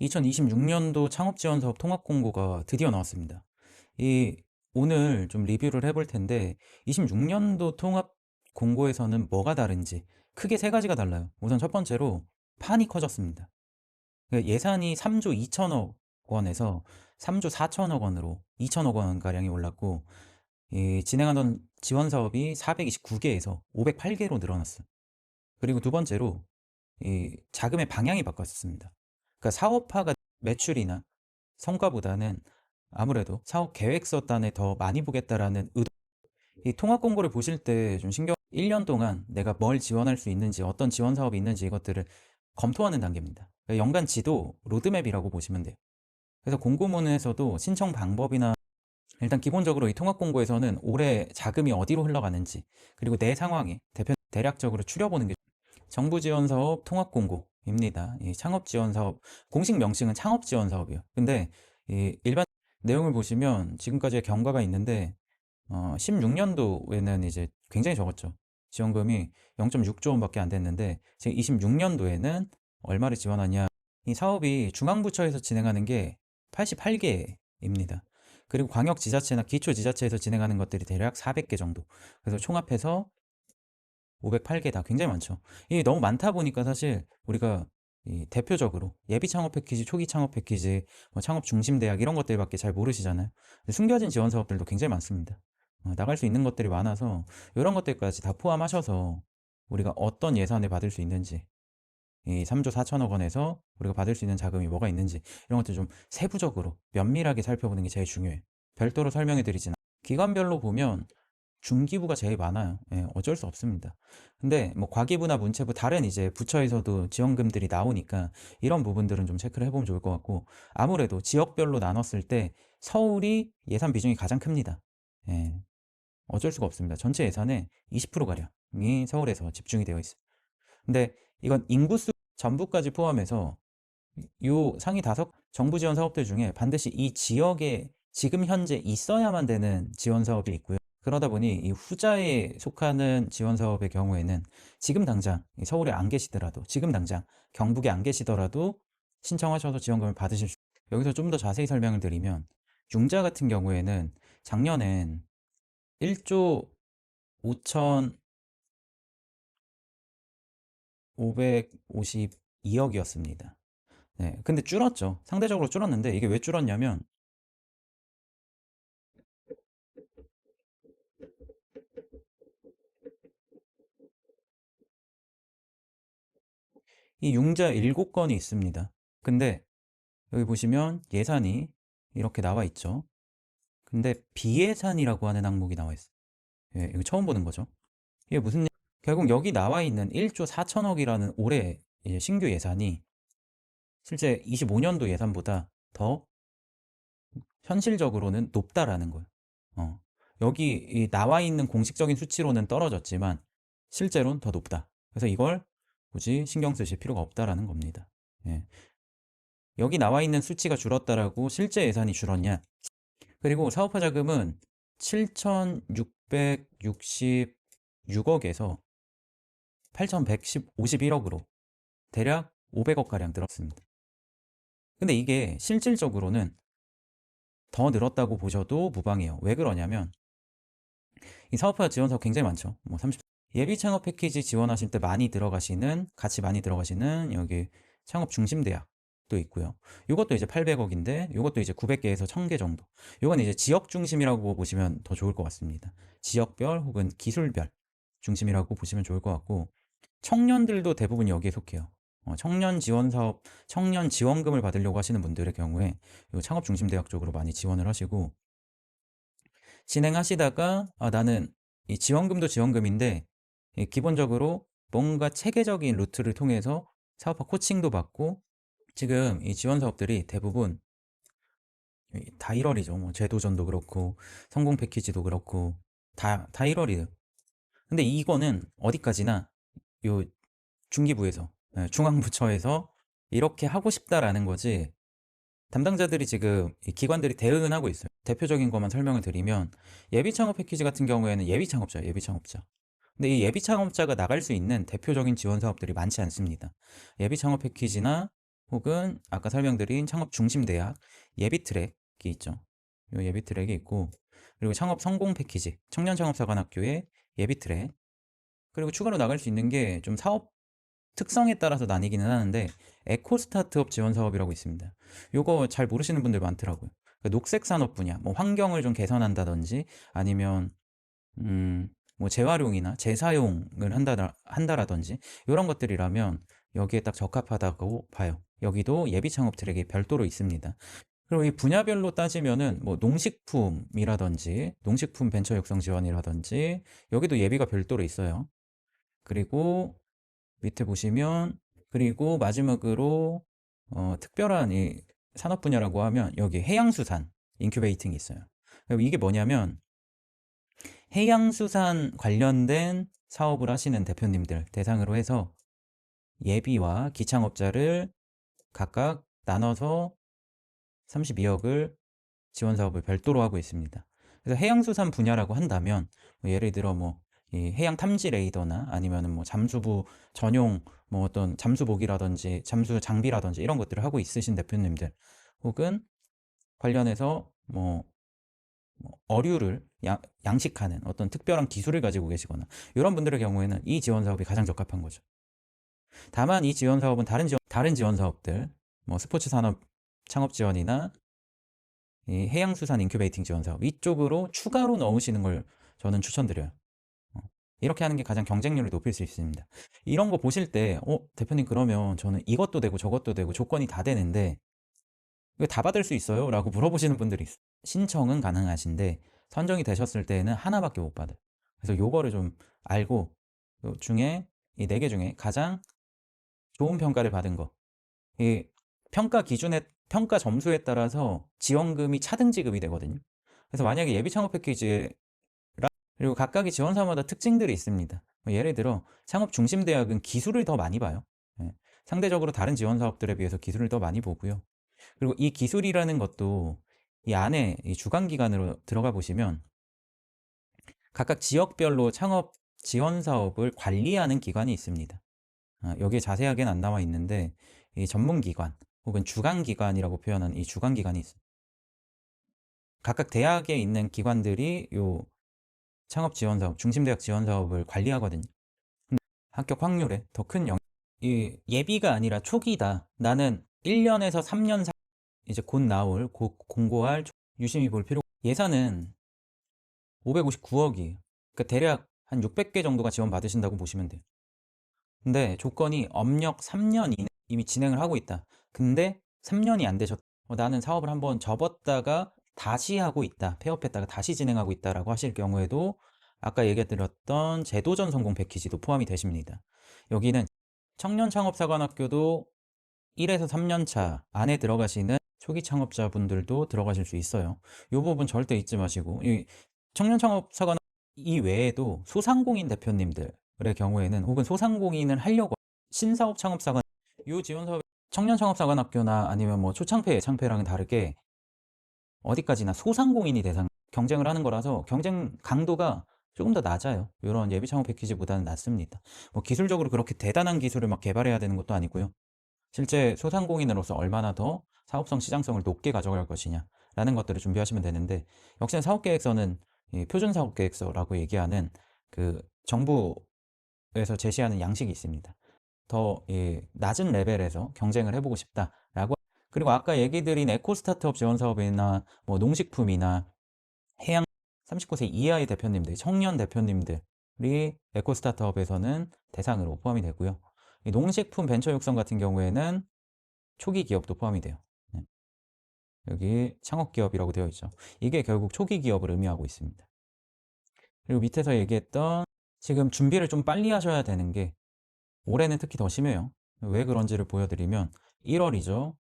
2026년도 창업지원사업 통합공고가 드디어 나왔습니다. 이 오늘 좀 리뷰를 해볼 텐데 26년도 통합공고에서는 뭐가 다른지 크게 세 가지가 달라요. 우선 첫 번째로 판이 커졌습니다. 그러니까 예산이 3조 2천억 원에서 3조 4천억 원으로 2천억 원가량이 올랐고, 이 진행하던 지원 사업이 429개에서 508개로 늘어났어요. 그리고 두 번째로 이 자금의 방향이 바뀌었습니다. 그러니까 사업화가 매출이나 성과보다는 아무래도 사업 계획서단에 더 많이 보겠다라는 의도. 이 통합 공고를 보실 때 좀 1년 동안 내가 뭘 지원할 수 있는지, 어떤 지원 사업이 있는지 이것들을 검토하는 단계입니다. 그러니까 연간 지도 로드맵이라고 보시면 돼요. 그래서 공고문에서도 신청 방법이나, 일단 기본적으로 이 통합 공고에서는 올해 자금이 어디로 흘러가는지, 그리고 내 상황에 대략적으로 추려보는 게 정부 지원 사업 통합 공고입니다. 이 창업 지원 사업 공식 명칭은 창업 지원 사업이에요. 근데 이 일반 내용을 보시면 지금까지의 경과가 있는데, 16년도에는 이제 굉장히 적었죠. 지원금이 0.6조 원밖에 안 됐는데, 지금 26년도에는 얼마를 지원하냐. 이 사업이 중앙부처에서 진행하는 게 88개입니다. 그리고 광역지자체나 기초지자체에서 진행하는 것들이 대략 400개 정도. 그래서 총합해서 508개다. 굉장히 많죠. 이게 너무 많다 보니까 사실 우리가 이 대표적으로 예비 창업 패키지, 초기 창업 패키지, 뭐 창업 중심 대학 이런 것들밖에 잘 모르시잖아요. 숨겨진 지원 사업들도 굉장히 많습니다. 나갈 수 있는 것들이 많아서 이런 것들까지 다 포함하셔서 우리가 어떤 예산을 받을 수 있는지, 이 3조 4천억 원에서 우리가 받을 수 있는 자금이 뭐가 있는지 이런 것들 좀 세부적으로 면밀하게 살펴보는 게 제일 중요해요. 별도로 설명해 드리진 않아요. 기관별로 보면 중기부가 제일 많아요. 예, 어쩔 수 없습니다. 근데 뭐 과기부나 문체부 다른 이제 부처에서도 지원금들이 나오니까 이런 부분들은 좀 체크를 해보면 좋을 것 같고, 아무래도 지역별로 나눴을 때 서울이 예산 비중이 가장 큽니다. 예, 어쩔 수가 없습니다. 전체 예산의 20%가량이 서울에서 집중이 되어 있어요. 근데 이건 인구수 전부까지 포함해서 요 상위 5 정부 지원 사업들 중에 반드시 이 지역에 지금 현재 있어야만 되는 지원 사업이 있고요. 그러다 보니 이 후자에 속하는 지원 사업의 경우에는 지금 당장 서울에 안 계시더라도, 지금 당장 경북에 안 계시더라도 신청하셔서 지원금을 받으실 수. 여기서 좀 더 자세히 설명을 드리면, 융자 같은 경우에는 작년엔 1조 5,552억이었습니다. 네, 근데 줄었죠. 상대적으로 줄었는데 이게 왜 줄었냐면, 이 융자 7건이 있습니다. 근데 여기 보시면 예산이 이렇게 나와 있죠. 근데 비예산이라고 하는 항목이 나와 있어요. 예, 이거 처음 보는 거죠. 이게 무슨 결국 여기 나와 있는 1조 4천억이라는 올해 신규 예산이 실제 25년도 예산보다 더 현실적으로는 높다라는 거예요. 어, 여기 나와 있는 공식적인 수치로는 떨어졌지만 실제로는 더 높다. 그래서 이걸 굳이 신경 쓰실 필요가 없다라는 겁니다. 예. 여기 나와 있는 수치가 줄었다라고 실제 예산이 줄었냐? 그리고 사업화 자금은 7,666억에서 8,151억으로 대략 500억가량 늘었습니다. 근데 이게 실질적으로는 더 늘었다고 보셔도 무방해요. 왜 그러냐면, 이 사업화 지원 사업 굉장히 많죠. 뭐 30, 예비 창업 패키지 지원하실 때 많이 들어가시는, 같이 많이 들어가시는 여기 창업 중심 대학도 있고요. 이것도 이제 800억인데 이것도 이제 900개에서 1000개 정도. 이건 이제 지역 중심이라고 보시면 더 좋을 것 같습니다. 지역별 혹은 기술별 중심이라고 보시면 좋을 것 같고, 청년들도 대부분 여기에 속해요. 청년 지원 사업, 청년 지원금을 받으려고 하시는 분들의 경우에 이 창업 중심 대학 쪽으로 많이 지원을 하시고, 진행하시다가 나는 이 지원금도 지원금인데 기본적으로 뭔가 체계적인 루트를 통해서 사업화 코칭도 받고, 지금 이 지원 사업들이 대부분 다 1월이죠. 뭐 제도전도 그렇고 성공 패키지도 그렇고 다 1월이에요. 근데 이거는 어디까지나 요 중기부에서, 중앙부처에서 이렇게 하고 싶다라는 거지, 담당자들이 지금 이 기관들이 대응은 하고 있어요. 대표적인 것만 설명을 드리면, 예비 창업 패키지 같은 경우에는 예비 창업자, 예비 창업자. 근데 이 예비 창업자가 나갈 수 있는 대표적인 지원 사업들이 많지 않습니다. 예비 창업 패키지나 혹은 아까 설명드린 창업 중심 대학 예비 트랙이 있죠. 요 예비 트랙이 있고, 그리고 창업 성공 패키지 청년 창업사관학교의 예비 트랙, 그리고 추가로 나갈 수 있는 게 좀 사업 특성에 따라서 나뉘기는 하는데 에코 스타트업 지원 사업이라고 있습니다. 요거 잘 모르시는 분들 많더라고요. 그러니까 녹색 산업 분야, 뭐 환경을 좀 개선한다든지 아니면 뭐 재활용이나 재사용을 한다라든지 이런 것들이라면 여기에 딱 적합하다고 봐요. 여기도 예비 창업 트랙이 별도로 있습니다. 그리고 이 분야별로 따지면은 뭐 농식품이라든지 농식품 벤처 육성 지원이라든지 여기도 예비가 별도로 있어요. 그리고 밑에 보시면, 그리고 마지막으로 특별한 이 산업 분야라고 하면 여기 해양수산 인큐베이팅이 있어요. 이게 뭐냐면 해양수산 관련된 사업을 하시는 대표님들 대상으로 해서 예비와 기창업자를 각각 나눠서 32억을 지원 사업을 별도로 하고 있습니다. 그래서 해양수산 분야라고 한다면 뭐 예를 들어 뭐 이 해양 탐지 레이더나 아니면은 뭐 잠수부 전용 뭐 어떤 잠수복이라든지 잠수 장비라든지 이런 것들을 하고 있으신 대표님들, 혹은 관련해서 뭐 어류를 양식하는 어떤 특별한 기술을 가지고 계시거나 이런 분들의 경우에는 이 지원 사업이 가장 적합한 거죠. 다만 이 지원 사업은 다른 지원 사업들, 뭐 스포츠 산업 창업 지원이나 이 해양수산 인큐베이팅 지원 사업 이쪽으로 추가로 넣으시는 걸 저는 추천드려요. 이렇게 하는 게 가장 경쟁률을 높일 수 있습니다. 이런 거 보실 때, 대표님, 그러면 저는 이것도 되고 저것도 되고 조건이 다 되는데 이거 다 받을 수 있어요? 라고 물어보시는 분들이 있어요. 신청은 가능하신데 선정이 되셨을 때는 하나밖에 못 받아요. 그래서 요거를 좀 알고, 요 중에 이 4개 중에 가장 좋은 평가를 받은 거, 이 평가 점수에 따라서 지원금이 차등 지급이 되거든요. 그래서 만약에 예비 창업 패키지에, 그리고 각각의 지원사마다 특징들이 있습니다. 뭐 예를 들어 창업 중심 대학은 기술을 더 많이 봐요. 예. 상대적으로 다른 지원 사업들에 비해서 기술을 더 많이 보고요. 그리고 이 기술이라는 것도 이 안에 이 주관 기관으로 들어가 보시면 각각 지역별로 창업 지원 사업을 관리하는 기관이 있습니다. 여기에 자세하게는 안 나와 있는데 이 전문 기관 혹은 주관 기관이라고 표현한 이 주관 기관이 있습니다. 각각 대학에 있는 기관들이 요 창업 지원 사업, 중심대학 지원 사업을 관리하거든요. 합격 확률에 더 큰 이 예비가 아니라 초기다. 나는 1년에서 3년 이제 곧 나올, 곧 공고할 유심히 볼 필요. 예산은 559억이에요. 그러니까 대략 한 600개 정도가 지원 받으신다고 보시면 돼요. 근데 조건이 업력 3년 이내 이미 진행을 하고 있다. 근데 3년이 안 되셨다. 나는 사업을 한번 접었다가 다시 하고 있다. 폐업했다가 다시 진행하고 있다라고 하실 경우에도 아까 얘기 드렸던 제도전 성공 패키지도 포함이 되십니다. 여기는 청년 창업사관학교도 1에서 3년 차 안에 들어가시는 초기 창업자분들도 들어가실 수 있어요. 이 부분 절대 잊지 마시고, 이 청년 창업사관 이외에도 소상공인 대표님들의 경우에는, 혹은 소상공인을 하려고 신사업 창업사관, 이 지원 사업, 청년 창업사관학교나 아니면 뭐 창패랑은 다르게 어디까지나 소상공인이 대상 경쟁을 하는 거라서 경쟁 강도가 조금 더 낮아요. 이런 예비 창업 패키지보다는 낮습니다. 뭐 기술적으로 그렇게 대단한 기술을 막 개발해야 되는 것도 아니고요. 실제 소상공인으로서 얼마나 더 사업성, 시장성을 높게 가져갈 것이냐라는 것들을 준비하시면 되는데, 역시나 사업계획서는 이 표준사업계획서라고 얘기하는 그 정부에서 제시하는 양식이 있습니다. 더 낮은 레벨에서 경쟁을 해보고 싶다라고. 그리고 아까 얘기 드린 에코 스타트업 지원 사업이나 뭐 농식품이나 해양 39세 이하의 대표님들, 청년 대표님들이 에코 스타트업에서는 대상으로 포함이 되고요. 이 농식품 벤처 육성 같은 경우에는 초기 기업도 포함이 돼요. 네. 여기 창업 기업이라고 되어 있죠. 이게 결국 초기 기업을 의미하고 있습니다. 그리고 밑에서 얘기했던, 지금 준비를 좀 빨리 하셔야 되는 게 올해는 특히 더 심해요. 왜 그런지를 보여드리면 1월이죠.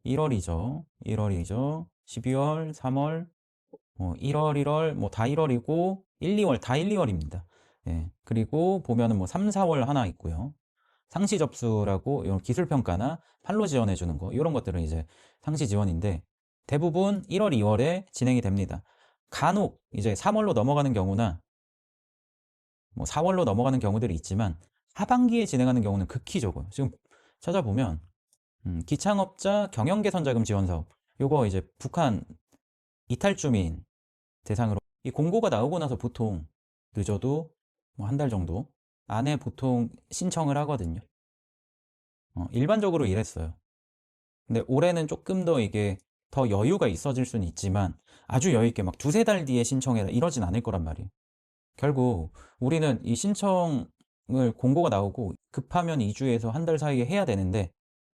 12월, 3월, 1월, 뭐 다 1월이고 1, 2월 다 1, 2월입니다. 예. 그리고 보면은 뭐 3, 4월 하나 있고요. 상시 접수라고 이런 기술 평가나 판로 지원해 주는 거, 이런 것들은 이제 상시 지원인데 대부분 1월, 2월에 진행이 됩니다. 간혹 이제 3월로 넘어가는 경우나 뭐 4월로 넘어가는 경우들이 있지만 하반기에 진행하는 경우는 극히 적어요. 지금 찾아보면 기창업자 경영개선자금 지원사업. 요거 이제 북한 이탈 주민 대상으로 이 공고가 나오고 나서 보통 늦어도 뭐 한 달 정도 안에 보통 신청을 하거든요. 일반적으로 이랬어요. 근데 올해는 조금 더 이게 더 여유가 있어질 수는 있지만 아주 여유 있게 막 두세 달 뒤에 신청해라 이러진 않을 거란 말이에요. 결국 우리는 이 신청을 공고가 나오고 급하면 2주에서 한 달 사이에 해야 되는데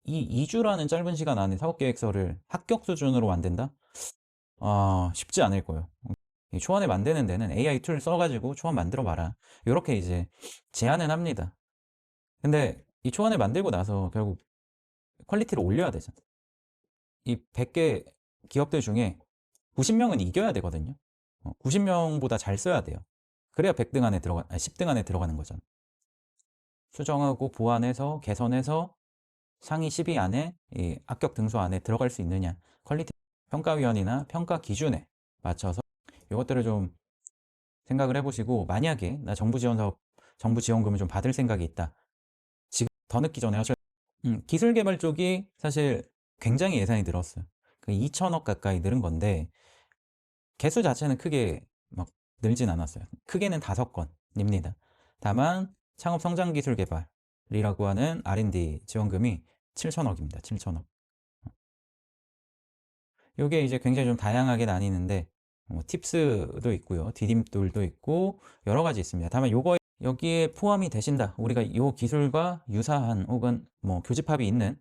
이 2주라는 짧은 시간 안에 사업계획서를 합격 수준으로 만든다? 쉽지 않을 거예요. 이 초안을 만드는 데는 AI 툴 써가지고 초안 만들어 봐라. 이렇게 이제 제안은 합니다. 근데 이 초안을 만들고 나서 결국 퀄리티를 올려야 되잖아. 이 100개 기업들 중에 90명은 이겨야 되거든요. 90명보다 잘 써야 돼요. 그래야 100등 안에 10등 안에 들어가는 거잖아. 수정하고 보완해서 개선해서 상위 10위 안에 이 합격 등수 안에 들어갈 수 있느냐. 퀄리티 평가위원이나 평가 기준에 맞춰서 이것들을 좀 생각을 해보시고 만약에 나 정부 지원 사업, 정부 지원금을 좀 받을 생각이 있다. 지금 더 늦기 전에 하셔야 기술 개발 쪽이 사실 굉장히 예산이 늘었어요. 그 2천억 가까이 늘은 건데 개수 자체는 크게 막 늘진 않았어요. 크게는 5건입니다. 다만 창업 성장 기술 개발이라고 하는 R&D 지원금이 7천억입니다. 7천억. 이게 이제 굉장히 좀 다양하게 나뉘는데 팁스도 있고요. 디딤돌도 있고 여러 가지 있습니다. 다만 요거 여기에 포함이 되신다. 우리가 요 기술과 유사한 혹은 뭐 교집합이 있는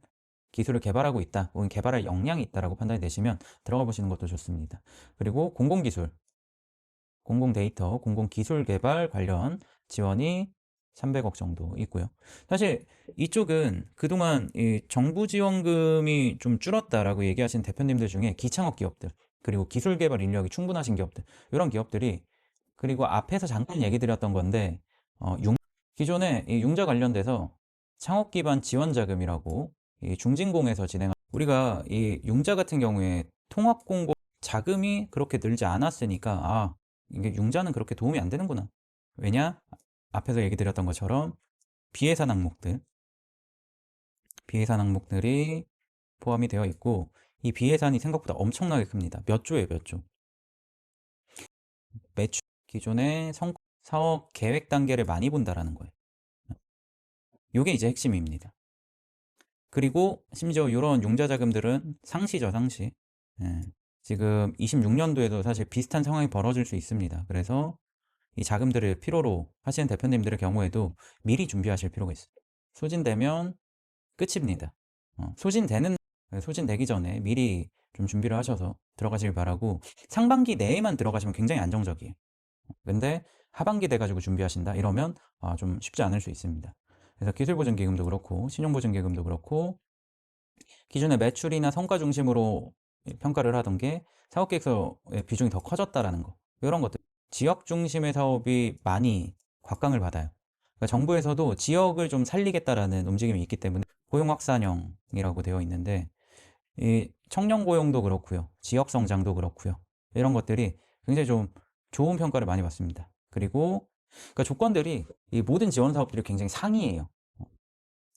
기술을 개발하고 있다. 혹은 개발할 역량이 있다라고 판단이 되시면 들어가 보시는 것도 좋습니다. 그리고 공공기술, 공공데이터, 공공기술 개발 관련 지원이 300억 정도 있고요. 사실 이쪽은 그동안 이 정부 지원금이 좀 줄었다라고 얘기하신 대표님들 중에 기창업 기업들, 그리고 기술 개발 인력이 충분하신 기업들, 이런 기업들이 그리고 앞에서 잠깐 얘기 드렸던 건데 기존에 이 융자 관련돼서 창업 기반 지원 자금이라고 이 중진공에서 진행한 우리가 이 융자 같은 경우에 통합 공고 자금이 그렇게 늘지 않았으니까 이게 융자는 그렇게 도움이 안 되는구나. 왜냐? 앞에서 얘기 드렸던 것처럼 비예산 항목들, 비예산 항목들이 포함이 되어 있고 이 비예산이 생각보다 엄청나게 큽니다. 몇 조예요, 몇 조. 매출 기존의 사업 계획 단계를 많이 본다라는 거예요. 이게 이제 핵심입니다. 그리고 심지어 이런 융자 자금들은 상시죠, 상시. 예. 지금 26년도에도 사실 비슷한 상황이 벌어질 수 있습니다. 그래서 이 자금들을 필요로 하시는 대표님들의 경우에도 미리 준비하실 필요가 있어요. 소진되면 끝입니다. 소진되기 전에 미리 좀 준비를 하셔서 들어가시길 바라고 상반기 내에만 들어가시면 굉장히 안정적이에요. 근데 하반기 돼가지고 준비하신다 이러면 좀 쉽지 않을 수 있습니다. 그래서 기술보증기금도 그렇고 신용보증기금도 그렇고 기존의 매출이나 성과 중심으로 평가를 하던 게 사업계획서의 비중이 더 커졌다라는 거 이런 것들 지역 중심의 사업이 많이 곽강을 받아요. 그러니까 정부에서도 지역을 좀 살리겠다라는 움직임이 있기 때문에 고용 확산형이라고 되어 있는데 이 청년 고용도 그렇고요. 지역 성장도 그렇고요. 이런 것들이 굉장히 좀 좋은 평가를 많이 받습니다. 그리고 그러니까 조건들이 이 모든 지원 사업들이 굉장히 상이에요.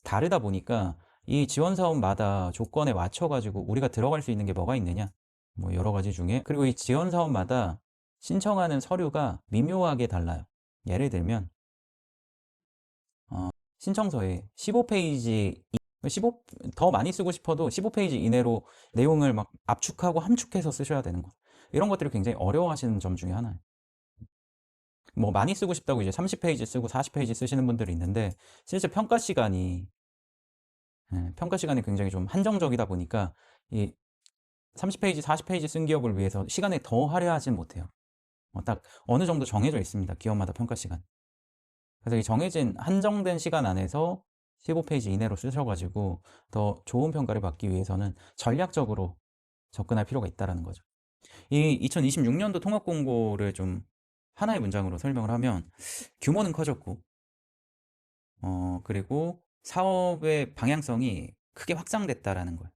다르다 보니까 이 지원 사업마다 조건에 맞춰 가지고 우리가 들어갈 수 있는 게 뭐가 있느냐? 뭐 여러 가지 중에 그리고 이 지원 사업마다 신청하는 서류가 미묘하게 달라요. 예를 들면 신청서에 15페이지 15더 많이 쓰고 싶어도 15페이지 이내로 내용을 막 압축하고 함축해서 쓰셔야 되는 거. 이런 것들을 굉장히 어려워하시는 점 중에 하나예요. 뭐 많이 쓰고 싶다고 이제 30페이지 쓰고 40페이지 쓰시는 분들이 있는데 실제 평가 시간이 굉장히 좀 한정적이다 보니까 이 30페이지, 40페이지 쓴 기업을 위해서 시간을 더 할애하진 못해요. 딱 어느 정도 정해져 있습니다. 기업마다 평가 시간. 그래서 이 정해진 한정된 시간 안에서 15페이지 이내로 쓰셔가지고 더 좋은 평가를 받기 위해서는 전략적으로 접근할 필요가 있다는 거죠. 이 2026년도 통합 공고를 좀 하나의 문장으로 설명을 하면 규모는 커졌고, 그리고 사업의 방향성이 크게 확장됐다라는 거예요.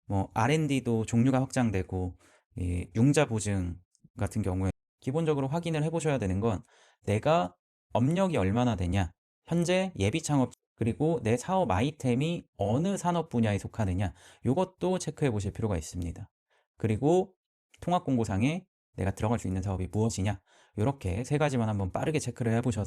뭐 R&D도 종류가 확장되고 이 융자 보증 같은 경우에 기본적으로 확인을 해보셔야 되는 건 내가 업력이 얼마나 되냐 현재 예비 창업 그리고 내 사업 아이템이 어느 산업 분야에 속하느냐, 요것도 체크해 보실 필요가 있습니다. 그리고 통합 공고상에 내가 들어갈 수 있는 사업이 무엇이냐, 요렇게 세 가지만 한번 빠르게 체크를 해 보셔서